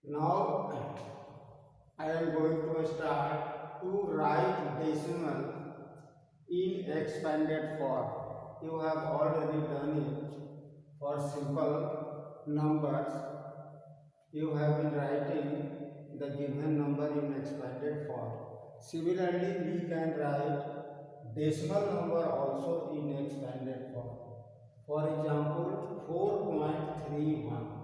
Now I am going to start to write decimal in expanded form. You have already done it for simple numbers. You have been writing the given number in expanded form. Similarly, we can write decimal number also in expanded form. For example, 4.31.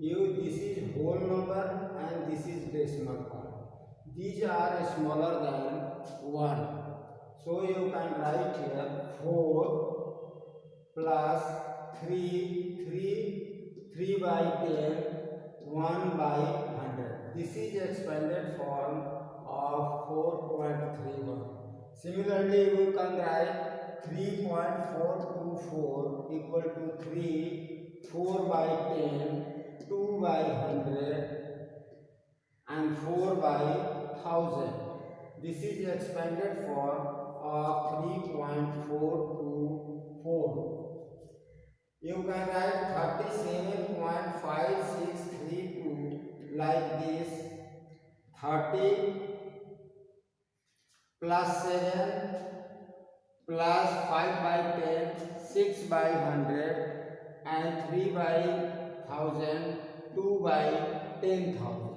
This is whole number and this is decimal part. These are smaller than 1. So you can write here 4 plus 3 by 10, 1 by 100. This is expanded form of 4.31. Similarly, you can write 3.424 equal to 4 by 10, 2 by 100 and 4 by 1000. This is expanded form of 3.424. You can write 37.5632 like this. 30 plus 7 plus 5 by 10, 6 by 100 and 3 by 1000, 2 by 10,000.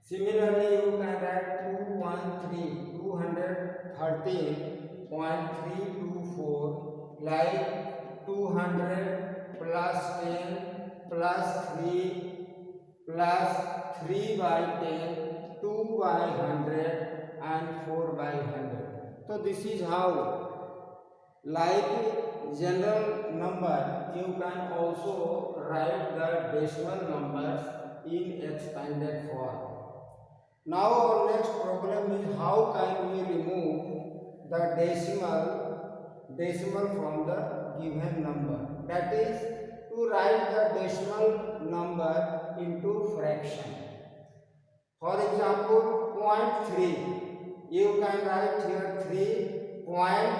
Similarly, you can write 213.324 like 200 plus 10 plus 3 plus 3 by 10, 2 by 100 and 4 by 100. So this is how, like general number, you can also write the decimal numbers in expanded form. Now our next problem is how can we remove the decimal from the given number. That is to write the decimal number into fraction. For example, 0.3. You can write here 3 point,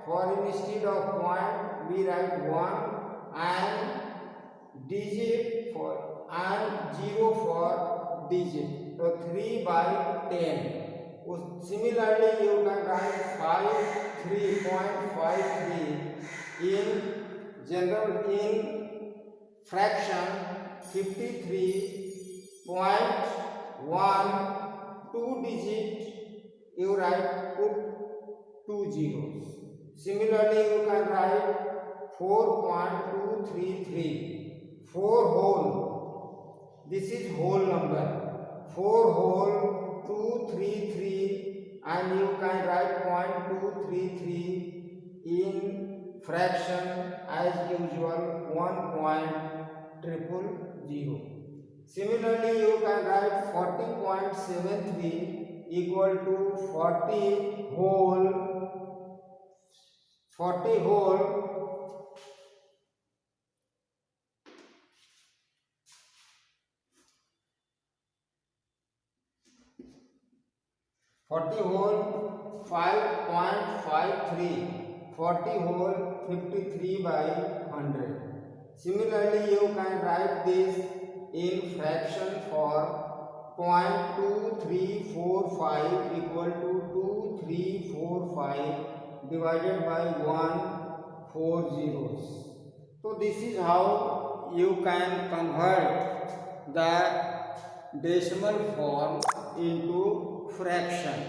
for instead of point we write 1 and digit for and 0 for digit. So 3 by 10. Similarly, you can write 3.53 in general in fraction 53.1, 2 digit. You write put 2 zeros. Similarly, you can write 4.233, 4 whole. This is whole number. 4 whole 233 and you can write 0.233 in fraction as usual 1.000. Similarly, you can write 40.73 equal to 40 whole 5.53, 40 whole 53 by 100. Similarly, you can write this in fraction form 0.2345 equal to 2345 divided by 4 zeros. So this is how you can convert the decimal form into fraction.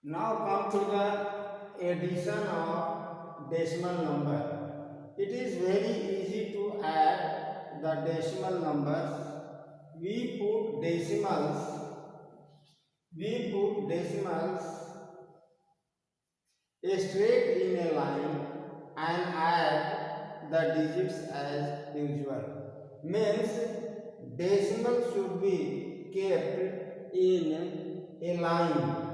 Now come to the addition of decimal number. It is very easy to add the decimal numbers. We put decimals straight in a line and add the digits as usual. Means decimal should be kept in a line.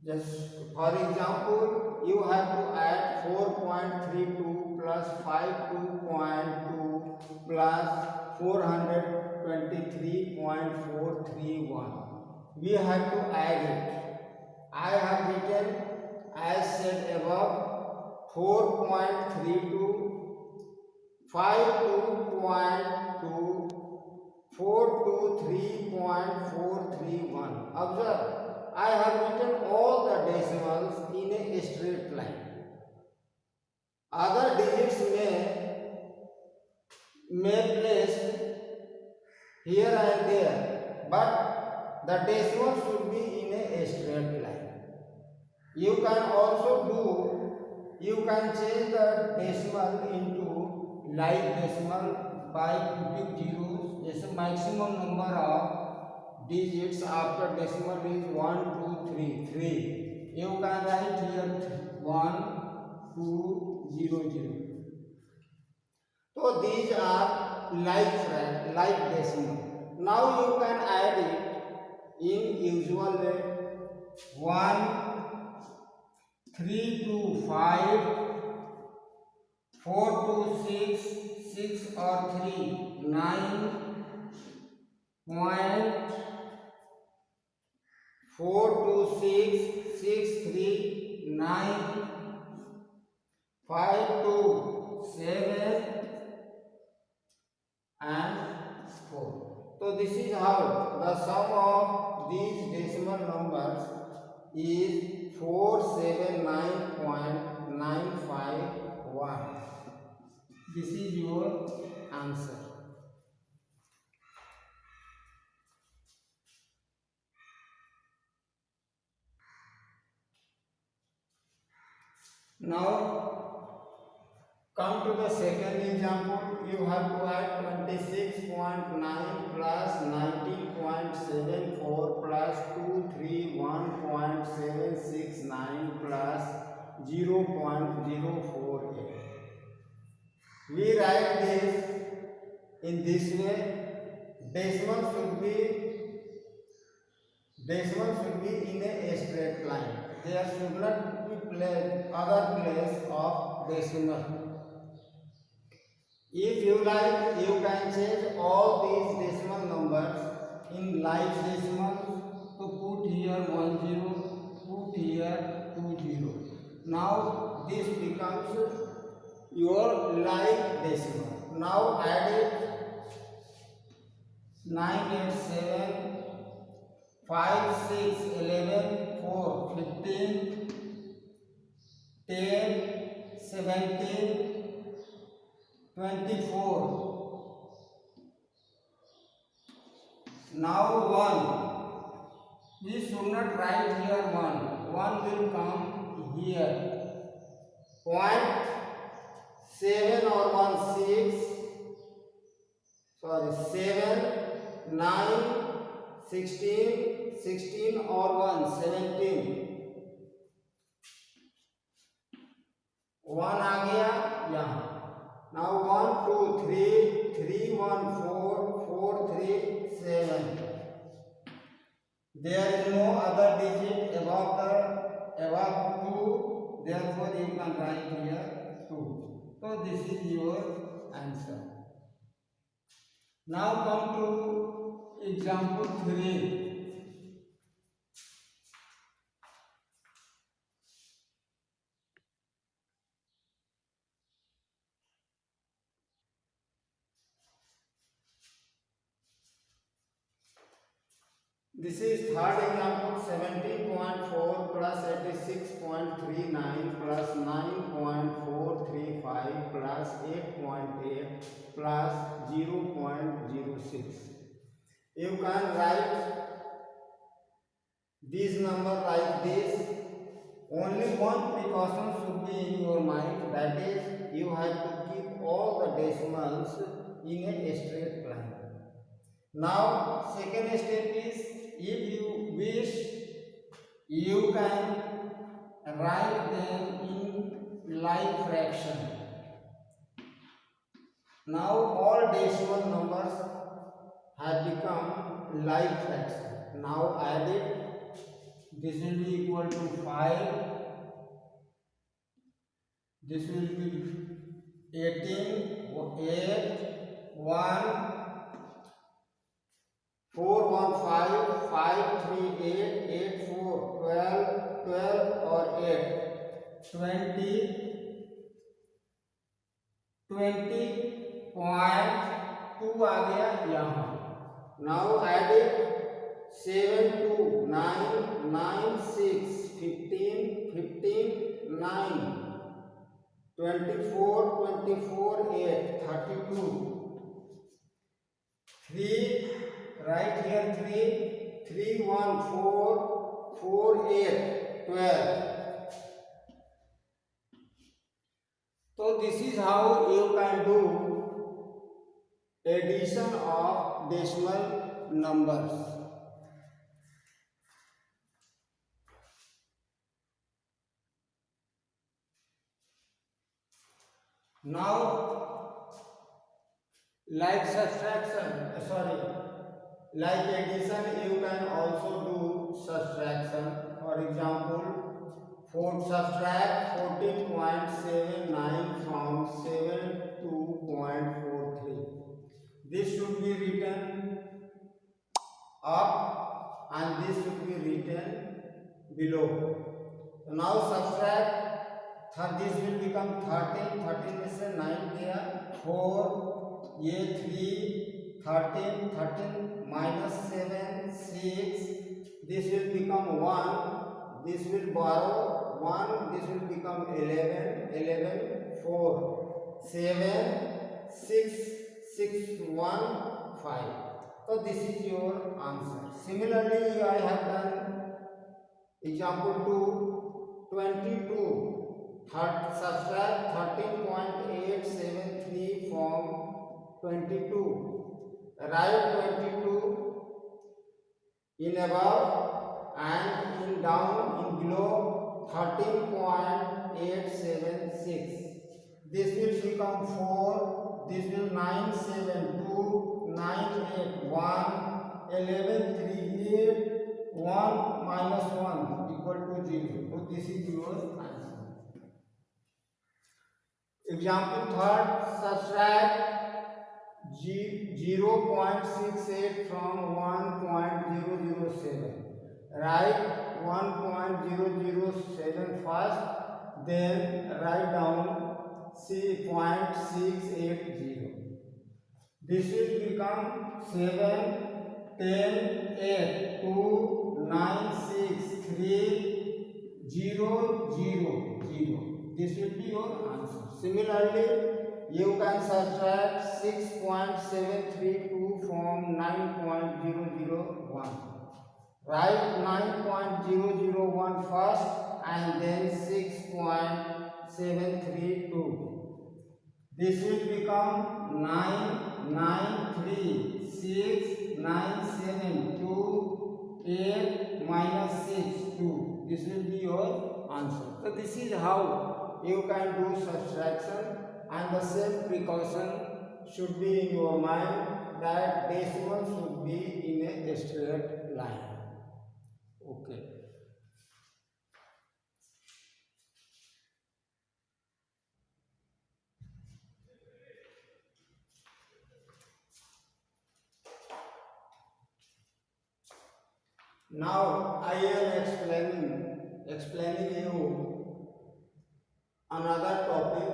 Just for example, you have to add 4.32 plus 52.2 plus 423.431. We have to add it. I have written as said above 4.32, 52.2, 423.431. Observe, I have written all the decimals in a straight line. Other digits may place here and there, but the decimal should be in a straight line. You can change the decimal into like decimal by putting zeros. जैसे maximum number of digits after decimal is 1, 2, 3. 3. You can write here 1, 2, 0, 0. So these are like decimal. Now you can add it in usual way. 1, 3 to 5, 4 to 6, 6 or 3, 9.4 to 6, 6, 3, 9, 5 to 7 and 4. So this is how the sum of these decimal numbers is 479.951. This is your answer. Now come to the second example. You have to add 26.9 plus 19.74 plus 231.769 plus 0.048. We write this in this way. Decimal should be in a straight line. There should not be other place of decimal. If you like, you can change all these decimal numbers in like decimals. So put here 10, put here 20. Now this becomes your like decimal. Now add it 9, 8, 7, 5, 6, 11, 4, 15, 10, 17, 24. Now 1. We should not write here 1. 1 will come here. 0.7 or 1, 6. Sorry, 7, 9, 16, 16 or 1, 17. 1 आ गया यहाँ. Now 1, 2, 3, 3, 1, 4, 4, 3, 7. There is no other digit above 2. Therefore, you can write here 2. So this is your answer. Now come to example 3. This is third example. 17.4 plus 86.39 plus 9.435 plus 8.8 plus 0.06. You can write this number like this. Only one precaution should be in your mind, that is, you have to keep all the decimals in a straight line. Now second step is, if you wish, you can write them in like fraction. Now all decimal numbers have become like fraction. Now add it. This will be equal to 5. This will be 18, 8, 1, 4, 1, 5, 5, 3, 8, 8, 4, 12, 20.2 आ गया यहाँ. Now add it. 7 2 9 9 6 15 15 9 24 24 8 32. 3 right here 3 3 1 4 4 8 12. So this is how you can do addition of decimal numbers. Now like subtraction, like addition, you can also do subtraction. For example, subtract 14.79 from 72.43. This should be written up and this should be written below. So now subtract, this will become 13. 13 में से 9 गया, 4, ये 3, 13, 13 minus 7, 6. This will become 1. This will borrow 1. This will become 11. 11, 4, 7, 6, 6, 1, 5. So this is your answer. Similarly, I have done example 2, 22. Subtract 13.873 from 22. Write 22 in above and in down in below 13.876. This will become 4. This will 9 7 2 9 8 1 11 3 8 1 minus 1 equal to 0. So this is your answer. Example third, subtract 0.68 from 1.007. Write 1.007 first, then write down 0.680. This will become 7, 10, 8, 2, 9, 6, 3, 0, 0, 0. This will be your answer. Similarly, you can subtract 6.732 from 9.001. Write 9.001 first and then 6.732. This will become 9, 9, 3, 6, 9, 7, 2, 8, minus 6, 2. This will be your answer. So this is how you can do subtraction, and the same precaution should be in your mind that decimal should be in a straight line. Okay. Now I am explaining you another topic.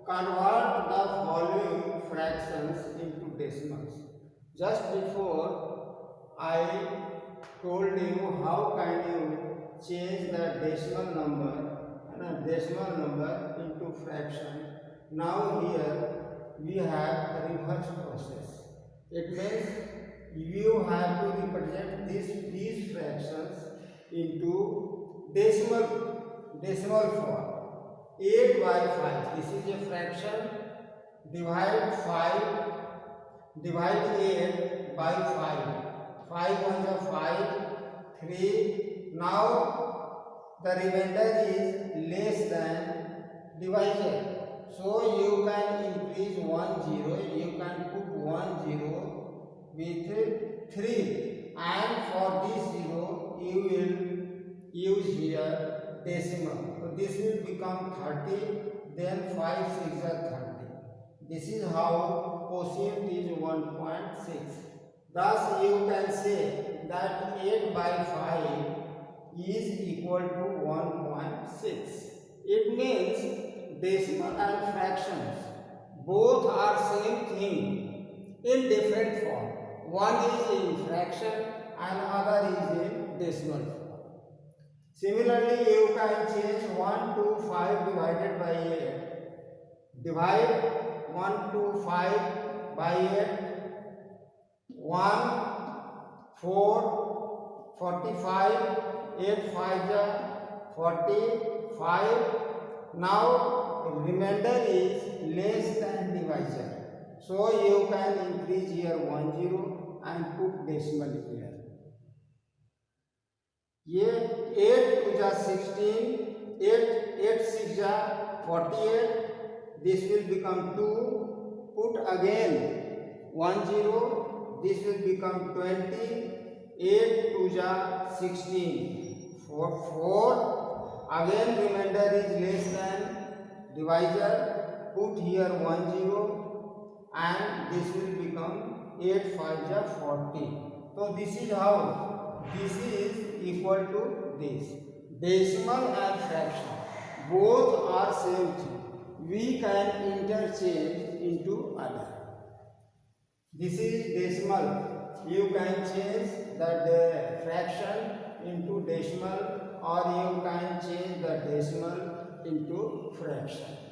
Convert the following fractions into decimals. Just before I told you how can you change the decimal number into fraction. Now here we have a reverse process. It means you have to represent these fractions into decimal form. 8 by 5. This is a fraction. Divide 8 by 5. 5 1 is 5. 3. Now the remainder is less than divisor. So you can increase 1 0. You can put 1 0 with 3. And for this 0 you will use here decimal. So this will become 30, then 5 6 are 30. This is how quotient is 1.6. Thus you can say that 8 by 5 is equal to 1.6. It means decimal and fractions both are same thing in different form. One is in fraction and other is in decimal form. Similarly, you can change 1 to 5 divided by 8. Divide 1 to 5 by 8. 1, 4, 45, 8 5 45. Now remainder is less than divisor. So you can increase here 1 0 and put decimal here. ये 8 2 जा 16, 8 8 6 जा 48. This will become 2. Put again 1 0. This will become 20. 8 2 ja 16. 4. Again remainder is less than divisor. Put here 1 0 and this will become 8 5 ja 40. So this is how. This is equal to this. Decimal and fraction both are same thing. We can interchange into other. This is decimal. You can change the fraction into decimal, or you can change the decimal into fraction.